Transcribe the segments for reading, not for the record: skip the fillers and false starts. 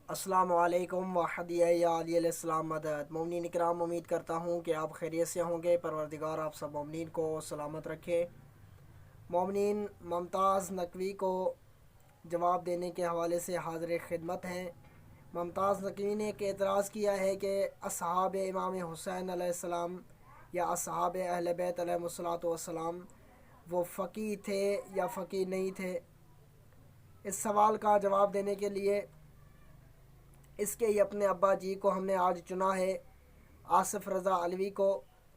अस्सलाम वालेकुम वहदिय्याम मदद। मोमिनीन इकराम, उम्मीद करता हूँ कि आप खैरियत से होंगे। परवरदिगार आप सब मोमिनीन को सलामत रखे। मोमिनीन, मुमताज़ नकवी को जवाब देने के हवाले से हाज़िर खिदमत हैं। मुमताज़ नकवी ने एक एतराज़ किया है कि अस्हाब इमाम हुसैन अलैहिस्सलाम या अस्हाब अहले बैत अलैहिमुस्सलातु वस्सलाम वो फ़क़ीह थे या फ़क़ीह नहीं थे। इस सवाल का जवाब देने के लिए इसके ही अपने अब्बा जी को हमने आज चुना है, आसिफ रज़ा अलवी को,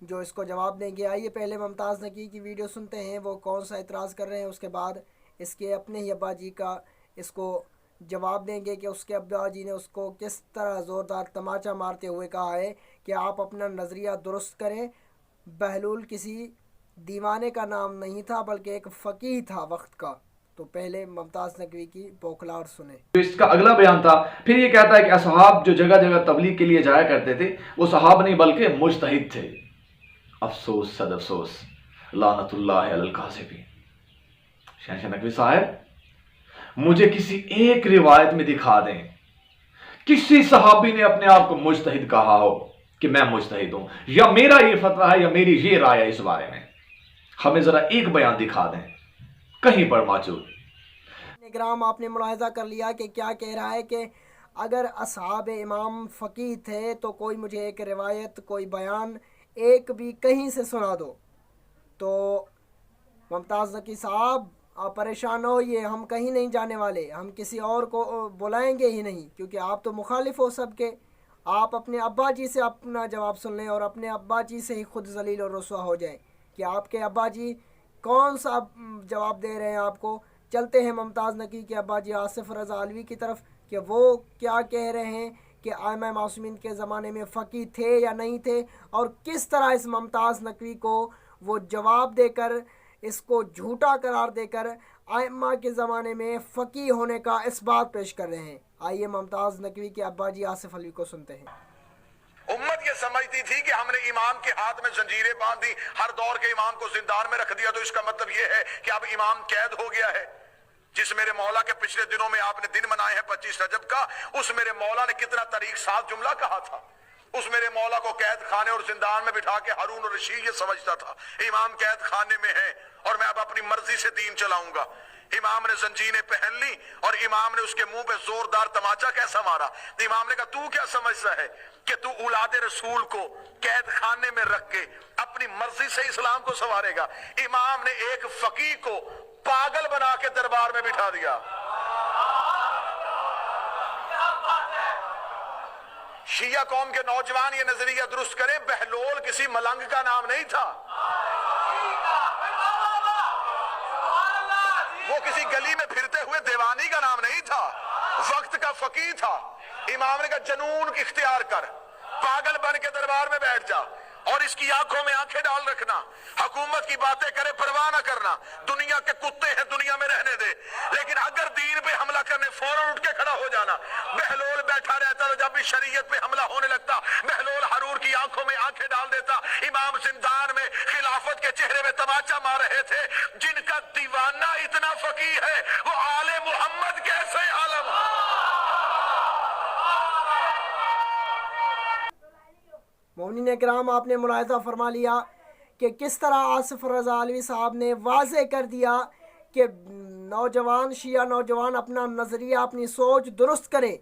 जो इसको जवाब देंगे। आइए पहले मुमताज़ नकी की वीडियो सुनते हैं, वो कौन सा एतराज़ कर रहे हैं। उसके बाद इसके अपने ही अब्बा जी का इसको जवाब देंगे कि उसके अब्बा जी ने उसको किस तरह ज़ोरदार तमाचा मारते हुए कहा है कि आप अपना नज़रिया दुरुस्त करें। बहलूल किसी दीवाने का नाम नहीं था बल्कि एक फ़क़ीह था वक्त का। तो पहले मुमताज़ नकवी की बौखलाहट सुने। तो इसका अगला बयान था। फिर ये कहता है कि असहाब जो जगह जगह तबलीग के लिए जाया करते थे वो सहाब नहीं बल्कि मुज्तहिद थे। अफसोस सद अफसोस, लानतुल्लाह अलल काज़िबीन। शहंशाह नकवी साहब, मुझे किसी एक रिवायत में दिखा दें किसी सहाबी ने अपने आप को मुज्तहिद कहा हो कि मैं मुज्तहिद हूं, या मेरा ये फतवा है या मेरी ये राय है इस बारे में। हमें जरा एक बयान दिखा दें कहीं पर मौजूद। निगराम, आपने मुलाहिज़ा कर लिया कि क्या कह रहा है कि अगर असहाब इमाम फ़क़ीह थे तो कोई मुझे एक रिवायत, कोई बयान एक भी कहीं से सुना दो। तो मुमताज़ नकी साहब, आप परेशान हो, ये हम कहीं नहीं जाने वाले, हम किसी और को बुलाएंगे ही नहीं, क्योंकि आप तो मुखालिफ हो सबके। आप अपने अब्बा जी से अपना जवाब सुन लें और अपने अब्बा जी से ही खुद जलील और रुसवा हो जाएं कि आपके अब्बा जी कौन सा जवाब दे रहे हैं आपको। चलते हैं मुमताज़ नकी के अब्बा जी आसिफ रज़ा अलवी की तरफ कि वो क्या कह रहे हैं कि आइमा मासूमीन के ज़माने में फ़क़ीह थे या नहीं थे, और किस तरह इस मुमताज़ नकवी को वो जवाब देकर, इसको झूठा करार देकर आइमा के ज़माने में फ़क़ीह होने का इस्बात पेश कर रहे हैं। आइए मुमताज़ नकवी के अब्बा जी आसिफ अलवी को सुनते हैं। उम्मत ये समझती थी कि हमने इमाम के हाथ में जंजीरें बांध दी, हर दौर के इमाम को जिंदान में रख दिया, तो इसका मतलब ये है कि अब इमाम कैद हो गया है। जिस मेरे मौला के पिछले दिनों में आपने दिन मनाए हैं 25 रजब का, उस मेरे मौला ने कितना तरीक साथ जुमला कहा था। उस मेरे मौला को कैद खाने और जिंदान में बिठा के हारून और रशीद ये समझता था इमाम कैद खाने में है और मैं अब अपनी मर्जी से दीन चलाऊंगा। इमाम ने जंजीरें पहन ली और इमाम ने उसके मुंह पे जोरदार तमाचा कैसा मारा। तो इमाम ने कहा, तू क्या समझता है कि तू औलादे रसूल को कैद खाने में रख के अपनी मर्जी से इस्लाम को संवारेगा। इमाम ने एक फकीह को पागल बना के दरबार में बिठा दिया। शिया कौम के नौजवान ये नजरिया दुरुस्त करें, बहलोल किसी मलंग का नाम नहीं था, वो किसी गली में फिरते हुए दीवानी का नाम नहीं था, वक्त का फकीह था। इमाम ने कहा, जनून इख्तियार कर, पागल बन के दरबार में बैठ जा और इसकी आंखों में आंखें डाल रखना, हुकूमत की बातें करे परवाह ना करना, दुनिया के कुत्ते हैं दुनिया में रहने दे, लेकिन अगर दीन पे हमला करने फौरन उठ के खड़ा हो जाना। बहलोल बैठा रहता तो जब भी शरीयत पे हमला होने लगता, बहलोल हरूर की आंखों में आंखें डाल देता। इमाम जिंदान में खिलाफत के चेहरे में तमाचा मार रहे थे। जिनका दीवाना इतना फकीह है वो आले मोहम्मद कैसे आलम। मोमिनीन किराम, आपने मुलाहिज़ा फरमा लिया कि किस तरह आसिफ रज़ा अलवी साहब ने वाज़े कर दिया कि नौजवान शिया नौजवान अपना नज़रिया, अपनी सोच दुरुस्त करें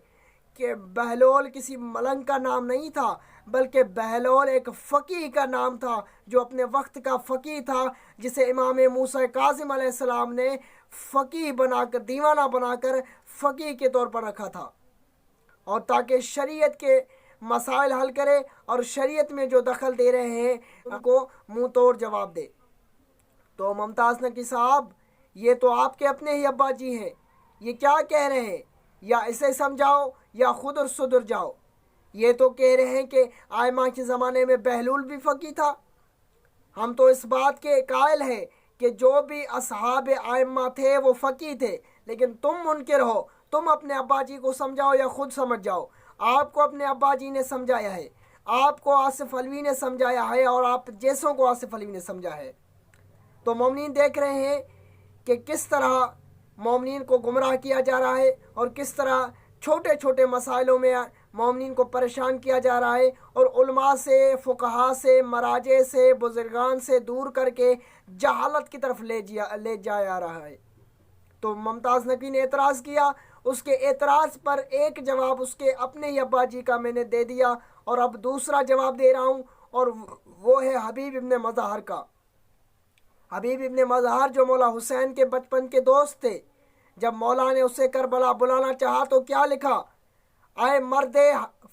कि बहलोल किसी मलंग का नाम नहीं था बल्कि बहलोल एक फ़क़ीह का नाम था, जो अपने वक्त का फ़क़ीह था, जिसे इमाम मूसा काज़िम अलैहिस्सलाम ने फ़क़ीह बनाकर, दीवाना बनाकर फ़क़ीह के तौर पर रखा था, और ताकि शरीयत के मसाइल हल करे और शरीयत में जो दखल दे रहे हैं उनको मुंह तोड़ जवाब दे। तो मुमताज़ नकी साहब, ये तो आपके अपने ही अब्बा जी हैं, ये क्या कह रहे हैं? या इसे समझाओ या खुद और सुधर जाओ। ये तो कह रहे हैं कि आइमा के ज़माने में बहलूल भी फ़क़ीह था। हम तो इस बात के कायल हैं कि जो भी असहाब आइमा थे वो फ़क़ीह थे, लेकिन तुम मुनकिर हो। तुम अपने अब्बा जी को समझाओ या खुद समझ जाओ। आपको अपने अब्बा जी ने समझाया है, आपको आसिफ अलवी ने समझाया है, और आप जैसों को आसिफ अलवी ने समझा है। तो मोमिनीन देख रहे हैं कि किस तरह मोमिनीन को गुमराह किया जा रहा है और किस तरह چھوٹے چھوٹے مسائلوں میں مومنین کو پریشان کیا جا رہا ہے، اور علماء سے، فقہا سے، مراجع سے، بزرگان سے دور کر کے جہالت کی طرف لے جایا جا رہا ہے۔ تو ممتاز نقوی نے اعتراض کیا، اس کے اعتراض پر ایک جواب اس کے اپنے ہی ابا جی کا میں نے دے دیا، اور اب دوسرا جواب دے رہا ہوں، اور وہ ہے حبیب ابن مظہر کا۔ حبیب ابن مظہر جو مولا حسین کے بچپن کے دوست تھے، جب مولا نے اسے کربلا بلانا چاہا تو کیا لکھا؟ اے مرد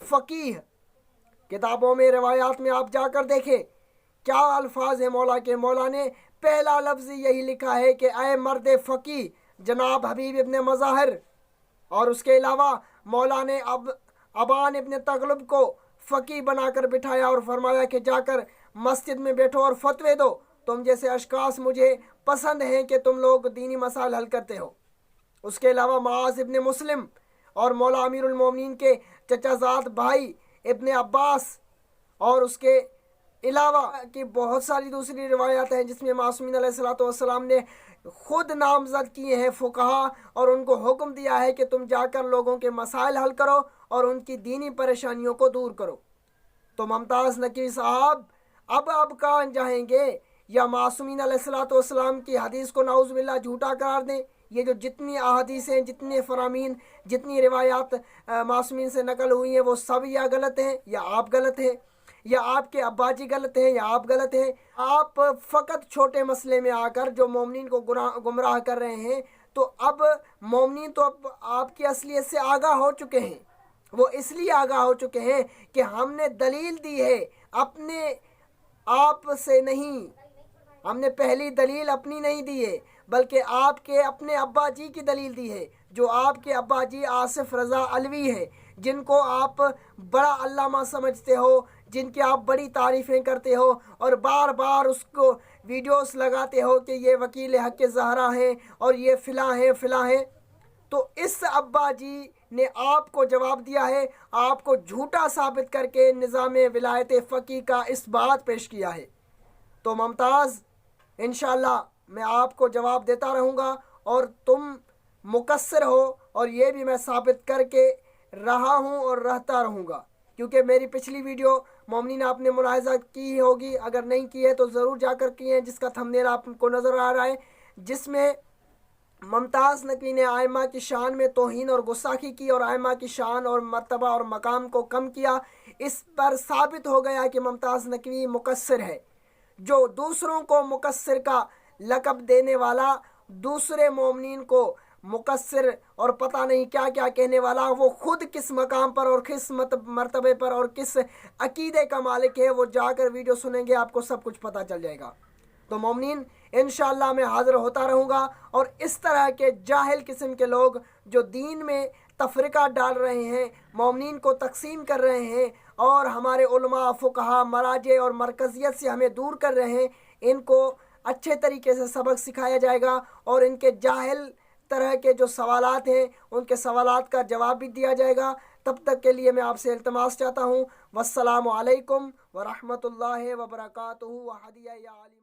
فقیہ، کتابوں میں، روایات میں آپ جا کر دیکھیں کیا الفاظ ہیں مولا کے۔ مولا نے پہلا لفظ یہی لکھا ہے کہ اے مرد فقیہ جناب حبیب ابن مظہر، اور اس کے علاوہ مولا نے ابان ابن تغلب کو فقیہ بنا کر بٹھایا اور فرمایا کہ جا کر مسجد میں بیٹھو اور فتوے دو، تم جیسے اشخاص مجھے پسند ہیں کہ تم لوگ دینی مسائل حل کرتے ہو۔ اس کے علاوہ معاذ ابن مسلم اور مولا امیر المومنین کے چچا زاد بھائی ابن عباس، اور اس کے علاوہ کی بہت ساری دوسری روایات ہیں جس میں معصومین علیہ السلام نے خود نامزد کیے ہیں فقہا، اور ان کو حکم دیا ہے کہ تم جا کر لوگوں کے مسائل حل کرو اور ان کی دینی پریشانیوں کو دور کرو۔ تو ممتاز نقوی صاحب اب کہاں جائیں گے؟ یا معصومین علیہ السلام کی حدیث کو نعوذ باللہ جھوٹا قرار دیں؟ یہ جو جتنی احادیث ہیں، جتنے فرامین، جتنی روایات معصومین سے نقل ہوئی ہیں، وہ سب یا غلط ہیں یا آپ غلط ہیں، یا آپ کے ابا جی غلط ہیں یا آپ غلط ہیں۔ آپ فقط چھوٹے مسئلے میں آ کر جو مومنین کو گمراہ کر رہے ہیں، تو اب مومنین تو اب آپ کی اصلیت سے آگاہ ہو چکے ہیں۔ وہ اس لیے آگاہ ہو چکے ہیں کہ ہم نے دلیل دی ہے اپنے آپ سے نہیں، ہم نے پہلی دلیل اپنی نہیں دی ہے بلکہ آپ کے اپنے ابا جی کی دلیل دی ہے، جو آپ کے ابا جی آصف رضا علوی ہیں، جن کو آپ بڑا علامہ سمجھتے ہو، جن کی آپ بڑی تعریفیں کرتے ہو، اور بار بار اس کو ویڈیوز لگاتے ہو کہ یہ وکیل حق زہرا ہیں اور یہ فلاں ہیں فلاں ہیں۔ تو اس ابا جی نے آپ کو جواب دیا ہے، آپ کو جھوٹا ثابت کر کے نظام ولایت فقیہ کا اس بات پیش کیا ہے۔ تو ممتاز انشاءاللہ میں آپ کو جواب دیتا رہوں گا، اور تم مقصر ہو، اور یہ بھی میں ثابت کر کے رہا ہوں اور رہتا رہوں گا، کیونکہ میری پچھلی ویڈیو مومنین آپ نے ملاحظہ کی ہوگی، اگر نہیں کی ہے تو ضرور جا کر کی ہے، جس کا تھمبنیل آپ کو نظر آ رہا ہے، جس میں ممتاز نقوی نے ائمہ کی شان میں توہین اور گستاخی کی اور ائمہ کی شان اور مرتبہ اور مقام کو کم کیا۔ اس پر ثابت ہو گیا کہ ممتاز نقوی مقصر ہے۔ جو دوسروں کو مقصر کا لقب دینے والا، دوسرے مومنین کو مقصر اور پتہ نہیں کیا کیا کہنے والا، وہ خود کس مقام پر اور کس مرتبے پر اور کس عقیدے کا مالک ہے، وہ جا کر ویڈیو سنیں گے، آپ کو سب کچھ پتہ چل جائے گا۔ تو مومنین انشاءاللہ میں حاضر ہوتا رہوں گا، اور اس طرح کے جاہل قسم کے لوگ جو دین میں تفرقہ ڈال رہے ہیں، مومنین کو تقسیم کر رہے ہیں، اور ہمارے علماء، فقہا، مراجع اور مرکزیت سے ہمیں دور کر رہے ہیں، ان کو اچھے طریقے سے سبق سکھایا جائے گا، اور ان کے جاہل طرح کے جو سوالات ہیں ان کے سوالات کا جواب بھی دیا جائے گا۔ تب تک کے لیے میں آپ سے التماس چاہتا ہوں، والسلام علیکم ورحمۃ اللہ وبرکاتہ۔ وہدیہ یا عالم